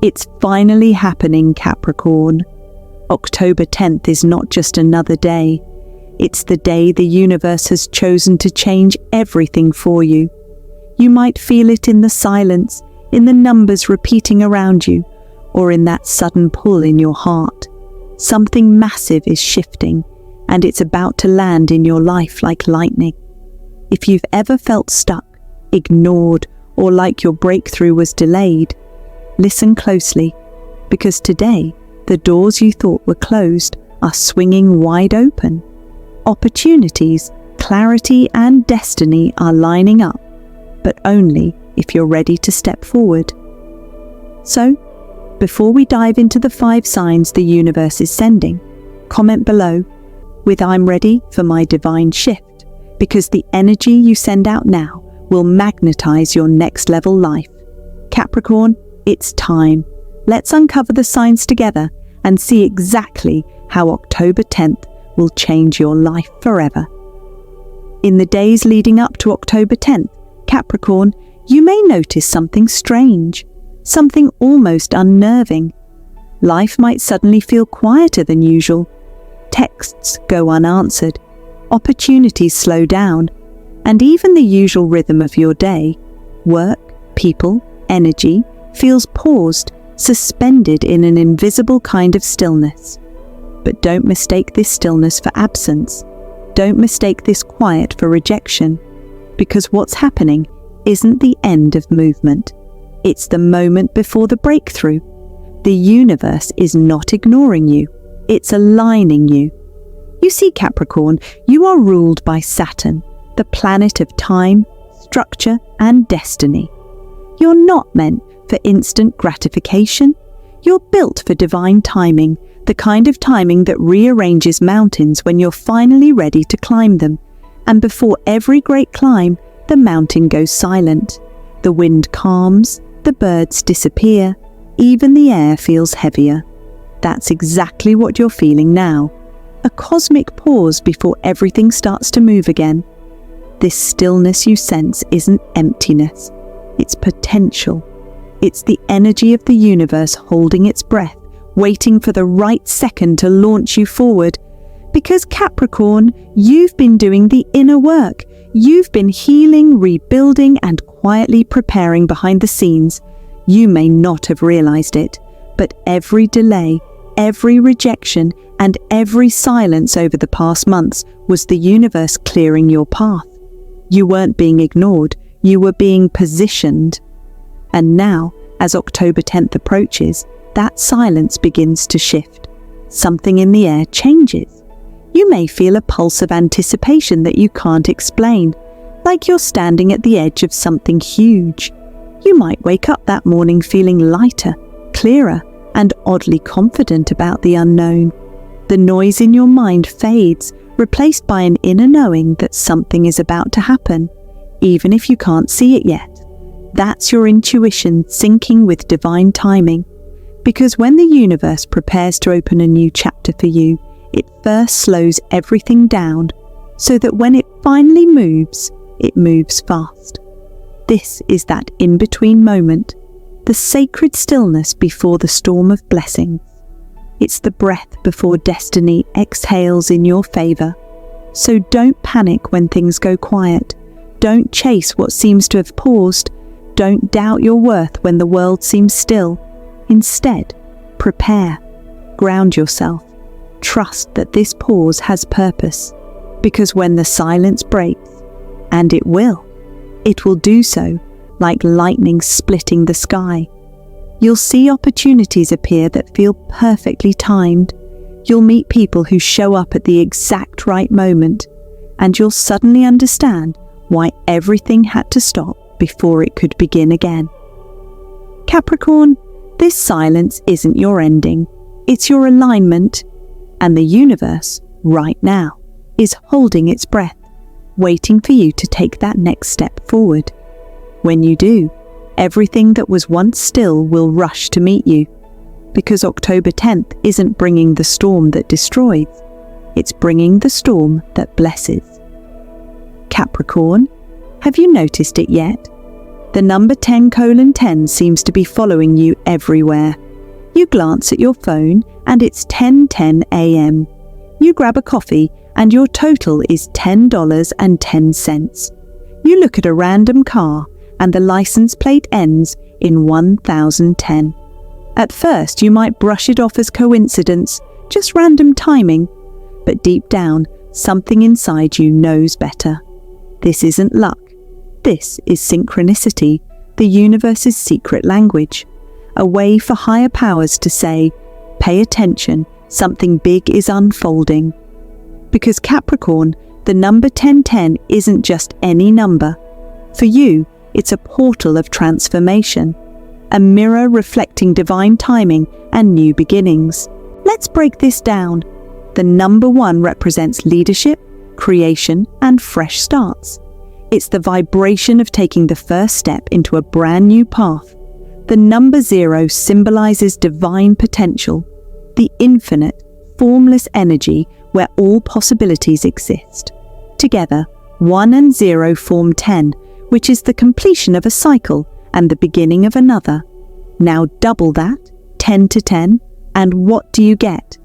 It's finally happening, Capricorn. October 10th is not just another day. It's the day the universe has chosen to change everything for you. You might feel it in the silence, in the numbers repeating around you, or in that sudden pull in your heart. Something massive is shifting, and it's about to land in your life like lightning. If you've ever felt stuck, ignored, or like your breakthrough was delayed, listen closely, because today, the doors you thought were closed are swinging wide open. Opportunities, clarity, and destiny are lining up, but only if you're ready to step forward. So, before we dive into the 5 signs the universe is sending, comment below with "I'm ready for my divine shift," because the energy you send out now will magnetize your next level life. Capricorn, it's time. Let's uncover the signs together and see exactly how October 10th will change your life forever. In the days leading up to October 10th, Capricorn, you may notice something strange, something almost unnerving. Life might suddenly feel quieter than usual. Texts go unanswered, opportunities slow down, and even the usual rhythm of your day, work, people, energy, feels paused, suspended in an invisible kind of stillness. But don't mistake this stillness for absence. Don't mistake this quiet for rejection, because what's happening isn't the end of movement. It's the moment before the breakthrough. The universe is not ignoring you. It's aligning you. You see, Capricorn, you are ruled by Saturn, the planet of time, structure, and destiny. You're not meant for instant gratification. You're built for divine timing, the kind of timing that rearranges mountains when you're finally ready to climb them. And before every great climb, the mountain goes silent. The wind calms, the birds disappear, even the air feels heavier. That's exactly what you're feeling now. A cosmic pause before everything starts to move again. This stillness you sense isn't emptiness. It's potential. It's the energy of the universe holding its breath, waiting for the right second to launch you forward. Because Capricorn, you've been doing the inner work. You've been healing, rebuilding, and quietly preparing behind the scenes. You may not have realized it, but every delay, every rejection, and every silence over the past months was the universe clearing your path. You weren't being ignored, you were being positioned. And now, as October 10th approaches, that silence begins to shift. Something in the air changes. You may feel a pulse of anticipation that you can't explain, like you're standing at the edge of something huge. You might wake up that morning feeling lighter, clearer, and oddly confident about the unknown. The noise in your mind fades, replaced by an inner knowing that something is about to happen, even if you can't see it yet. That's your intuition syncing with divine timing. Because when the universe prepares to open a new chapter for you, it first slows everything down, so that when it finally moves, it moves fast. This is that in-between moment, the sacred stillness before the storm of blessings. It's the breath before destiny exhales in your favor. So don't panic when things go quiet. Don't chase what seems to have paused. Don't doubt your worth when the world seems still. Instead, prepare, ground yourself. Trust that this pause has purpose, because when the silence breaks, and it will do so like lightning splitting the sky. You'll see opportunities appear that feel perfectly timed. You'll meet people who show up at the exact right moment, and you'll suddenly understand why everything had to stop before it could begin again. Capricorn, this silence isn't your ending, it's your alignment, and the universe, right now, is holding its breath, waiting for you to take that next step forward. When you do, everything that was once still will rush to meet you, because October 10th isn't bringing the storm that destroys, it's bringing the storm that blesses. Capricorn, have you noticed it yet? The number 10:10 seems to be following you everywhere. You glance at your phone and it's 10:10 a.m. You grab a coffee and your total is $10.10. You look at a random car and the license plate ends in 1010. At first you might brush it off as coincidence, just random timing, but deep down, something inside you knows better. This isn't luck. This is synchronicity, the universe's secret language, a way for higher powers to say, pay attention, something big is unfolding. Because Capricorn, the number 1010 isn't just any number. For you, it's a portal of transformation, a mirror reflecting divine timing and new beginnings. Let's break this down. The number 1 represents leadership, creation, and fresh starts. It's the vibration of taking the first step into a brand new path. The number 0 symbolizes divine potential, the infinite, formless energy where all possibilities exist. Together, 1 and 0 form 10, which is the completion of a cycle and the beginning of another. Now double that, 10 to 10, and what do you get?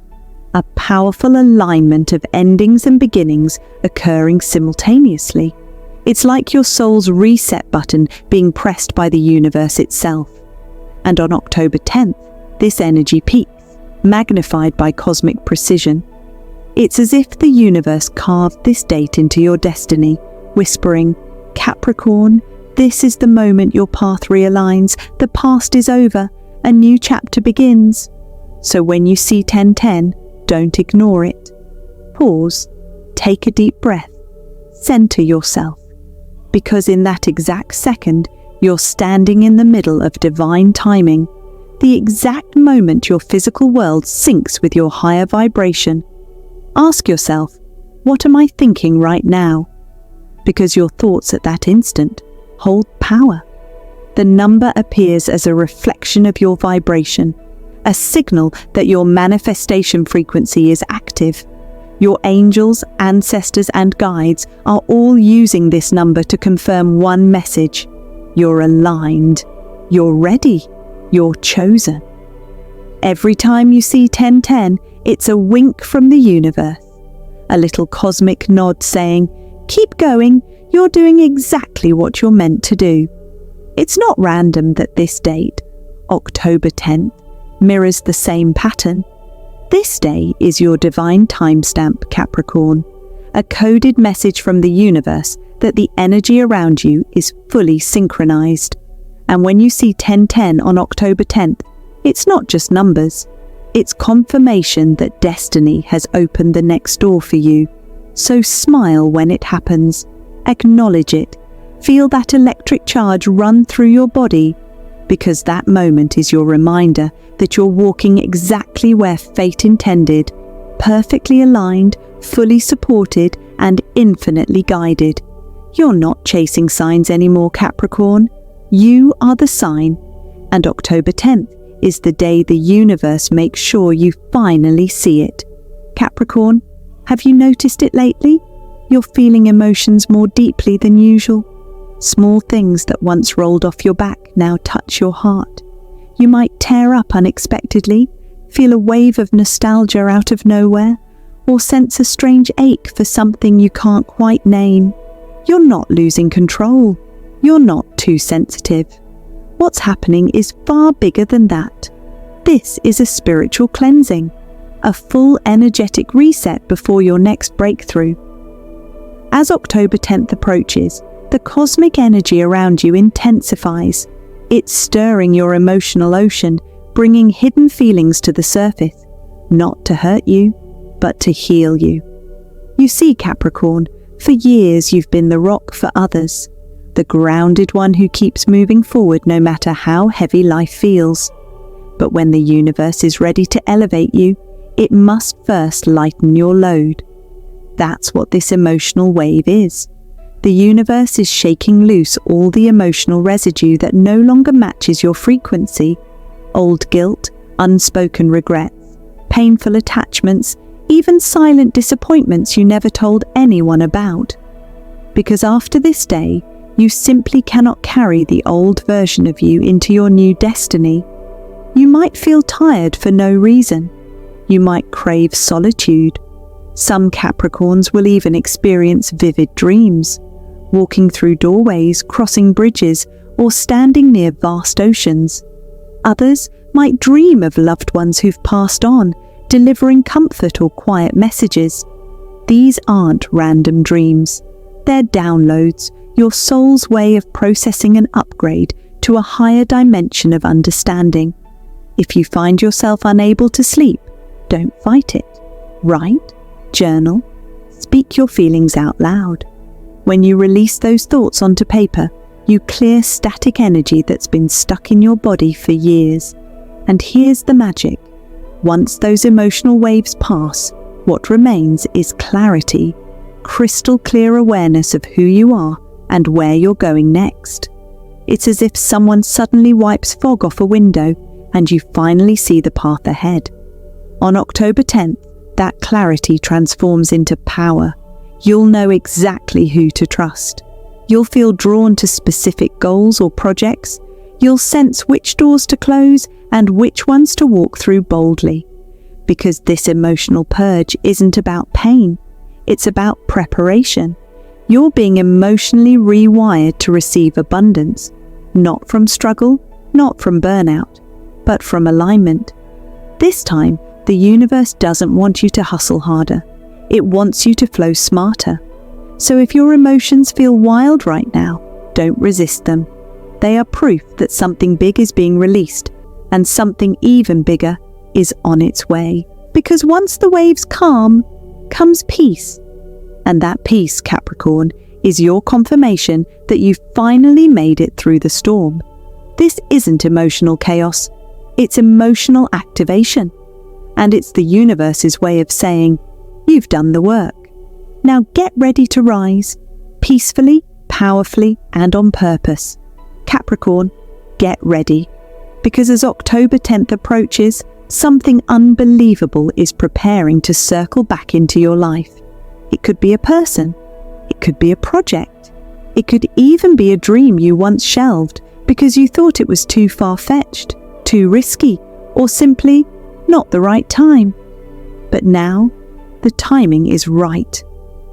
A powerful alignment of endings and beginnings occurring simultaneously. It's like your soul's reset button being pressed by the universe itself. And on October 10th, this energy peaks, magnified by cosmic precision. It's as if the universe carved this date into your destiny, whispering, Capricorn, this is the moment your path realigns, the past is over, a new chapter begins. So when you see 1010, don't ignore it. Pause, take a deep breath, center yourself. Because in that exact second, you're standing in the middle of divine timing, the exact moment your physical world syncs with your higher vibration. Ask yourself, what am I thinking right now? Because your thoughts at that instant hold power. The number appears as a reflection of your vibration, a signal that your manifestation frequency is active. Your angels, ancestors, and guides are all using this number to confirm one message. You're aligned. You're ready. You're chosen. Every time you see 1010, it's a wink from the universe. A little cosmic nod saying, keep going, you're doing exactly what you're meant to do. It's not random that this date, October 10th, mirrors the same pattern. This day is your divine timestamp, Capricorn, a coded message from the universe that the energy around you is fully synchronized. And when you see 1010 on October 10th, it's not just numbers. It's confirmation that destiny has opened the next door for you. So smile when it happens. Acknowledge it. Feel that electric charge run through your body, because that moment is your reminder that you're walking exactly where fate intended, perfectly aligned, fully supported, and infinitely guided. You're not chasing signs anymore, Capricorn. You are the sign, and October 10th is the day the universe makes sure you finally see it. Capricorn, have you noticed it lately? You're feeling emotions more deeply than usual. Small things that once rolled off your back now touch your heart. You might tear up unexpectedly, feel a wave of nostalgia out of nowhere, or sense a strange ache for something you can't quite name. You're not losing control. You're not too sensitive. What's happening is far bigger than that. This is a spiritual cleansing, a full energetic reset before your next breakthrough. As October 10th approaches, the cosmic energy around you intensifies. It's stirring your emotional ocean, bringing hidden feelings to the surface, not to hurt you, but to heal you. You see, Capricorn, for years you've been the rock for others, the grounded one who keeps moving forward no matter how heavy life feels. But when the universe is ready to elevate you, it must first lighten your load. That's what this emotional wave is. The universe is shaking loose all the emotional residue that no longer matches your frequency. Old guilt, unspoken regrets, painful attachments, even silent disappointments you never told anyone about. Because after this day, You simply cannot carry the old version of you into your new destiny. You might feel tired for no reason. You might crave solitude. Some Capricorns will even experience vivid dreams, walking through doorways, crossing bridges, or standing near vast oceans. Others might dream of loved ones who've passed on, delivering comfort or quiet messages. These aren't random dreams. They're downloads, your soul's way of processing an upgrade to a higher dimension of understanding. If you find yourself unable to sleep, don't fight it. Write, journal, speak your feelings out loud. When you release those thoughts onto paper, you clear static energy that's been stuck in your body for years. And here's the magic. Once those emotional waves pass, what remains is clarity, crystal clear awareness of who you are and where you're going next. It's as if someone suddenly wipes fog off a window and you finally see the path ahead. On October 10th, that clarity transforms into power. You'll know exactly who to trust. You'll feel drawn to specific goals or projects. You'll sense which doors to close and which ones to walk through boldly. Because this emotional purge isn't about pain, it's about preparation. You're being emotionally rewired to receive abundance, not from struggle, not from burnout, but from alignment. This time, the universe doesn't want you to hustle harder. It wants you to flow smarter. So if your emotions feel wild right now, don't resist them. They are proof that something big is being released, and something even bigger is on its way. Because once the waves calm, comes peace. And that peace, Capricorn, is your confirmation that you've finally made it through the storm. This isn't emotional chaos, it's emotional activation. And it's the universe's way of saying, you've done the work. Now get ready to rise, peacefully, powerfully, and on purpose. Capricorn, get ready. Because as October 10th approaches, something unbelievable is preparing to circle back into your life. It could be a person. It could be a project. It could even be a dream you once shelved because you thought it was too far-fetched, too risky, or simply not the right time. But now, the timing is right.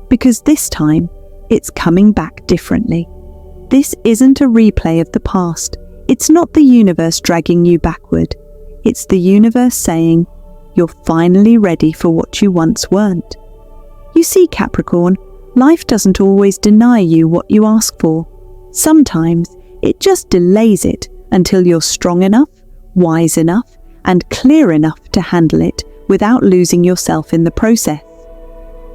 Because this time, it's coming back differently. This isn't a replay of the past. It's not the universe dragging you backward. It's the universe saying, you're finally ready for what you once weren't. You see, Capricorn, life doesn't always deny you what you ask for. Sometimes it just delays it until you're strong enough, wise enough, and clear enough to handle it without losing yourself in the process.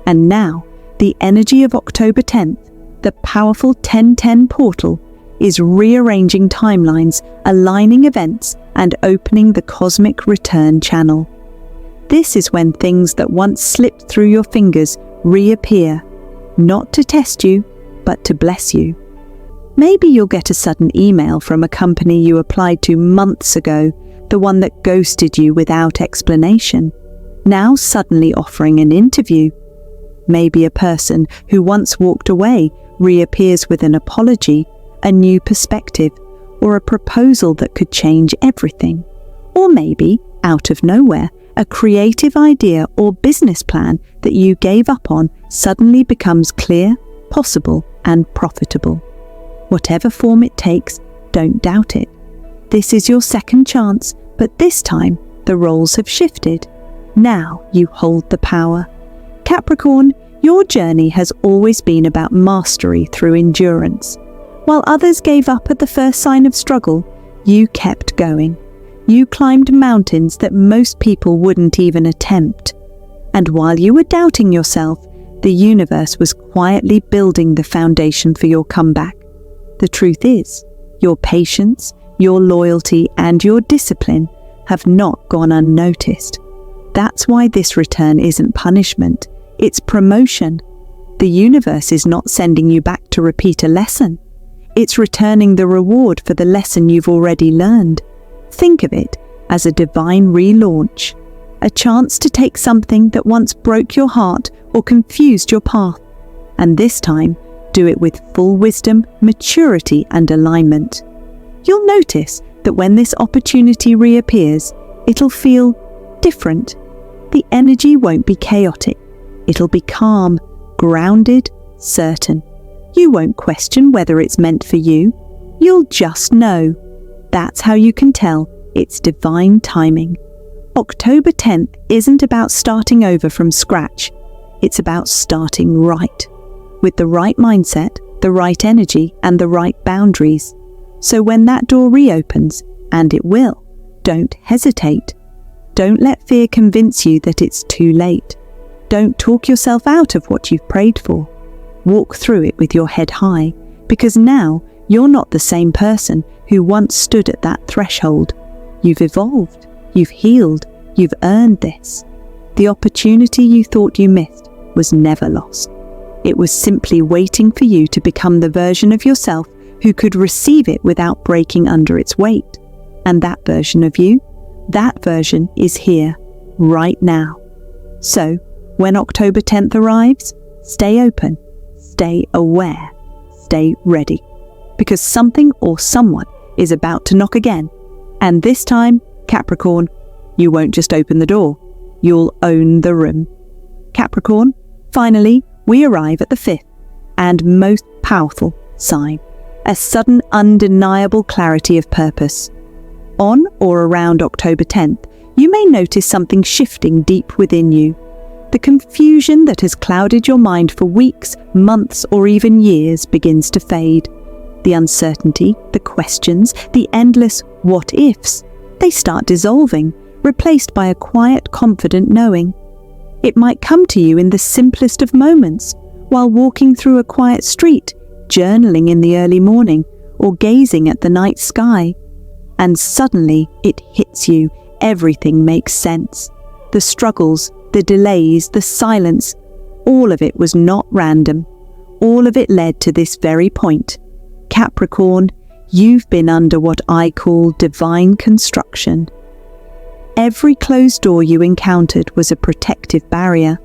And now, the energy of October 10th, the powerful 1010 portal, is rearranging timelines, aligning events, and opening the cosmic return channel. This is when things that once slipped through your fingers reappear, not to test you, but to bless you. Maybe you'll get a sudden email from a company you applied to months ago, the one that ghosted you without explanation, now suddenly offering an interview. Maybe a person who once walked away reappears with an apology, a new perspective, or a proposal that could change everything. Or maybe, out of nowhere, a creative idea or business plan that you gave up on suddenly becomes clear, possible, and profitable. Whatever form it takes, don't doubt it. This is your second chance, but this time the roles have shifted. Now you hold the power. Capricorn, your journey has always been about mastery through endurance. While others gave up at the first sign of struggle, you kept going. You climbed mountains that most people wouldn't even attempt. And while you were doubting yourself, the universe was quietly building the foundation for your comeback. The truth is, your patience, your loyalty, and your discipline have not gone unnoticed. That's why this return isn't punishment, it's promotion. The universe is not sending you back to repeat a lesson. It's returning the reward for the lesson you've already learned. Think of it as a divine relaunch, a chance to take something that once broke your heart or confused your path, and this time Do it with full wisdom, maturity, and alignment. You'll notice that when this opportunity reappears, it'll feel different. The energy won't be chaotic. It'll be calm, grounded, certain. You won't question whether it's meant for you. You'll just know. That's how you can tell it's divine timing. October 10th isn't about starting over from scratch. It's about starting right, with the right mindset, the right energy, and the right boundaries. So when that door reopens, and it will, don't hesitate. Don't let fear convince you that it's too late. Don't talk yourself out of what you've prayed for. Walk through it with your head high, because now you're not the same person who once stood at that threshold. You've evolved, you've healed, you've earned this. The opportunity you thought you missed was never lost. It was simply waiting for you to become the version of yourself who could receive it without breaking under its weight. And that version of you, that version is here, right now. So, when October 10th arrives, stay open, stay aware, stay ready. Because something or someone is about to knock again. And this time, Capricorn, you won't just open the door, you'll own the room. Capricorn, finally, we arrive at the fifth and most powerful sign, a sudden undeniable clarity of purpose. On or around October 10th, you may notice something shifting deep within you. The confusion that has clouded your mind for weeks, months, or even years begins to fade. The uncertainty, the questions, the endless what-ifs, they start dissolving, replaced by a quiet, confident knowing. It might come to you in the simplest of moments, while walking through a quiet street, journaling in the early morning, or gazing at the night sky. And suddenly it hits you, everything makes sense. The struggles, the delays, the silence, all of it was not random. All of it led to this very point. Capricorn, you've been under what I call divine construction. Every closed door you encountered was a protective barrier.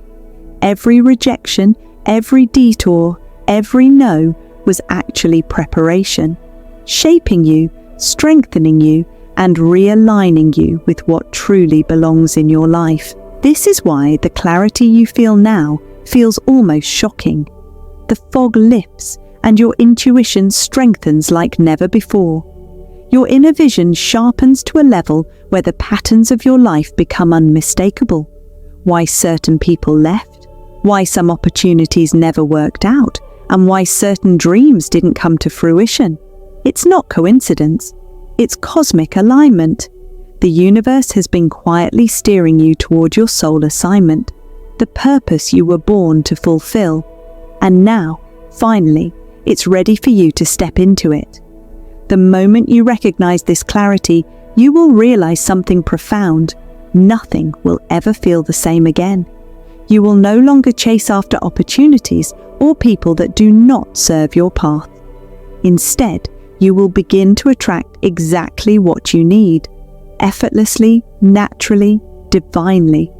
Every rejection, every detour, every no was actually preparation, shaping you, strengthening you, and realigning you with what truly belongs in your life. This is why the clarity you feel now feels almost shocking. The fog lifts and your intuition strengthens like never before. Your inner vision sharpens to a level where the patterns of your life become unmistakable. Why certain people left, why some opportunities never worked out, and why certain dreams didn't come to fruition. It's not coincidence, it's cosmic alignment. The universe has been quietly steering you toward your soul assignment, the purpose you were born to fulfill. And now, finally, it's ready for you to step into it. The moment you recognize this clarity, you will realize something profound. Nothing will ever feel the same again. You will no longer chase after opportunities or people that do not serve your path. Instead, you will begin to attract exactly what you need, effortlessly, naturally, divinely.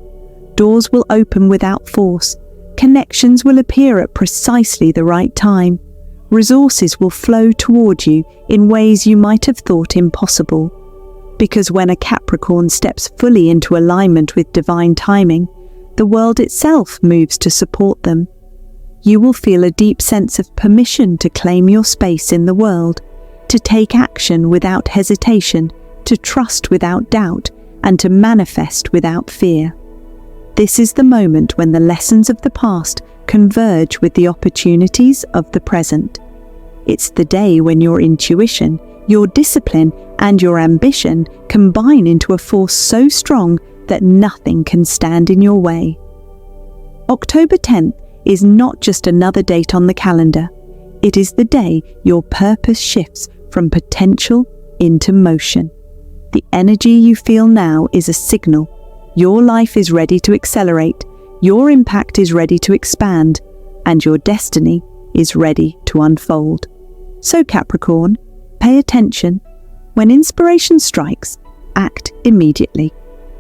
Doors will open without force. Connections will appear at precisely the right time. Resources will flow toward you in ways you might have thought impossible. Because when a Capricorn steps fully into alignment with divine timing, the world itself moves to support them. You will feel a deep sense of permission to claim your space in the world, to take action without hesitation, to trust without doubt, and to manifest without fear. This is the moment when the lessons of the past converge with the opportunities of the present. It's the day when your intuition, your discipline, and your ambition combine into a force so strong that nothing can stand in your way. October 10th is not just another date on the calendar. It is the day your purpose shifts from potential into motion. The energy you feel now is a signal. Your life is ready to accelerate, your impact is ready to expand, and your destiny is ready to unfold. So Capricorn, pay attention. When inspiration strikes, act immediately.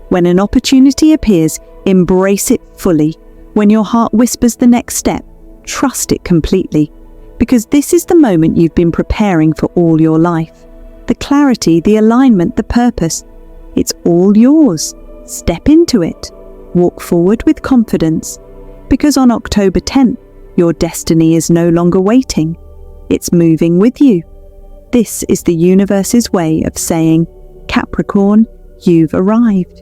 When an opportunity appears, embrace it fully. When your heart whispers the next step, trust it completely. because this is the moment you've been preparing for all your life. The clarity, the alignment, the purpose. It's all yours. Step into it. Walk forward with confidence, because on October 10th, your destiny is no longer waiting. It's moving with you. This is the universe's way of saying, Capricorn, you've arrived.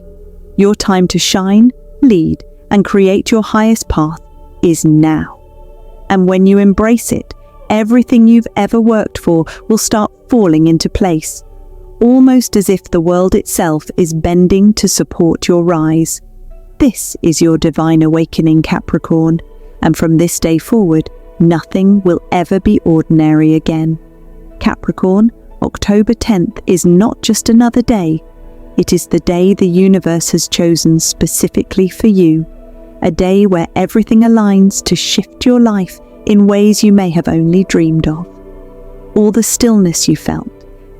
Your time to shine, lead, and create your highest path is now. And when you embrace it, everything you've ever worked for will start falling into place, almost as if the world itself is bending to support your rise. This is your divine awakening, Capricorn, and from this day forward, nothing will ever be ordinary again. Capricorn, October 10th is not just another day. It is the day the universe has chosen specifically for you, a day where everything aligns to shift your life in ways you may have only dreamed of. All the stillness you felt,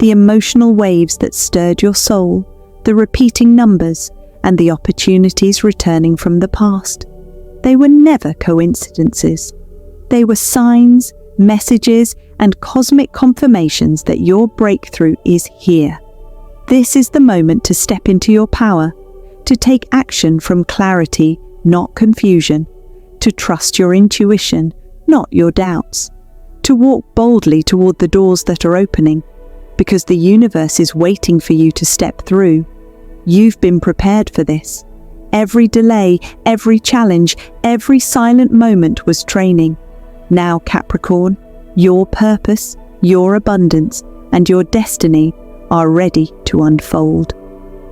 the emotional waves that stirred your soul, the repeating numbers, and the opportunities returning from the past. They were never coincidences. They were signs, messages, and cosmic confirmations that your breakthrough is here. This is the moment to step into your power, to take action from clarity, not confusion, to trust your intuition, not your doubts, to walk boldly toward the doors that are opening, because the universe is waiting for you to step through. You've been prepared for this. Every delay, every challenge, every silent moment was training. Now, Capricorn, your purpose, your abundance, and your destiny are ready to unfold.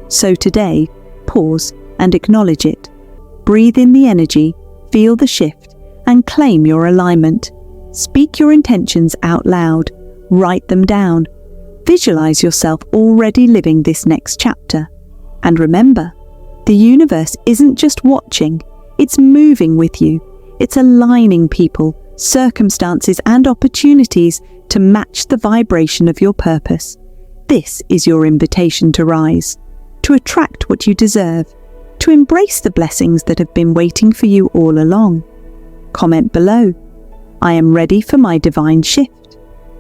So today, pause and acknowledge it. Breathe in the energy, feel the shift, and claim your alignment. Speak your intentions out loud. Write them down. Visualize yourself already living this next chapter. And remember, the universe isn't just watching, it's moving with you. It's aligning people, circumstances, and opportunities to match the vibration of your purpose. This is your invitation to rise, to attract what you deserve, to embrace the blessings that have been waiting for you all along. Comment below, I am ready for my divine shift.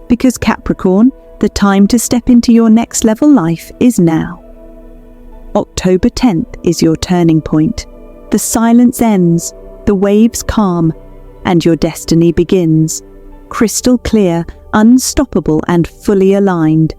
Because Capricorn, the time to step into your next level life is now. October 10th is your turning point. The silence ends, the waves calm, and your destiny begins. Crystal clear, unstoppable, and fully aligned.